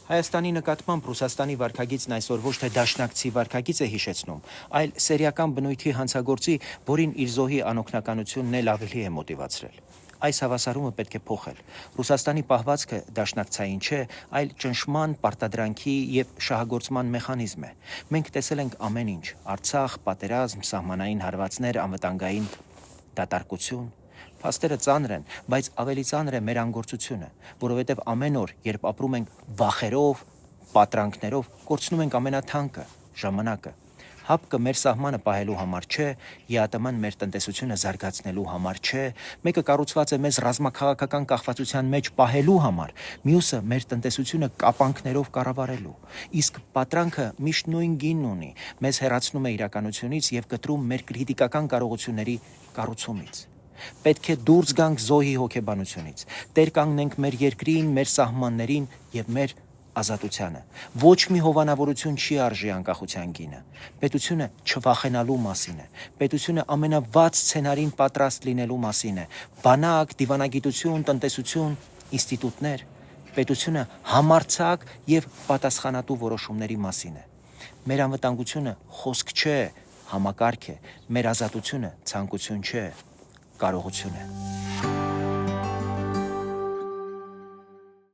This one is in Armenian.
Հայաստանի նկատմամբ Ռուսաստանի վարքագիծն այսօր ոչ թե դաշնակցի վարքագիծ է հիշեցնում, այլ սերիական բնույթի հանցագործի, որին իր զոհի անօգնականությունն էլ ավելի է մոտիվացրել։ Այս հավասարումը պետք է փոխել։ Ռուսաստանի պահվածքը դաշնակցային չէ, այլ ճնշման, պարտադրանքի եւ շահագործման մեխանիզմ է։ Մենք տեսել ենք ամեն ինչ՝ Արցախ, պատերազմ, սահմանային հարվածներ, անվտանգային դատարկություն։ Փաստերը ծանր են, բայց ավելի ծանր է մեր անգործությունը, որովհետև ամեն օր, երբ ապրում ենք վախերով, պատրանքներով, կորցնում ենք ամենաթանկը՝ ժամանակը։ Հապկը մեր սահմանը պահելու համար չէ, ԵԱՏՄ-ն մեր տնտեսությունը զարգացնելու համար չէ, մեկը կառուցված է մեզ ռազմաքաղաքական կախվածության մեջ պահելու համար, մյուսը մեր տնտեսությունը կապանքներով կառավարելու։ Իսկ պատրանքը միշտ նույն գինն ունի, մեզ հեռացնում է իրականությունից եւ կտրում մեր քրիտիկական կարողությունների կառուցումից։ Պետք է դուրս գանք զոհի հոգեբանությունից, տեր կանգնենք մեր երկրին, մեր սահմաններին եւ մեր ազատությանը։ Ոչ մի հովանավորություն չի արժի անկախության գինը։ Պետությունը չվախենալու մասին է։ Պետությունը ամենավատ սցենարին պատրաստ լինելու մասին է։ Բանակ, դիվանագիտություն, տնտեսություն, ինստիտուտներ։ Պետությունը համարձակ եւ պատասխանատու որոշումների մասին է։ Մեր անվտանգությունը խոսք չէ, համակարգ է։ Մեր ազատությունը ցանկություն չէ, կարողություն է։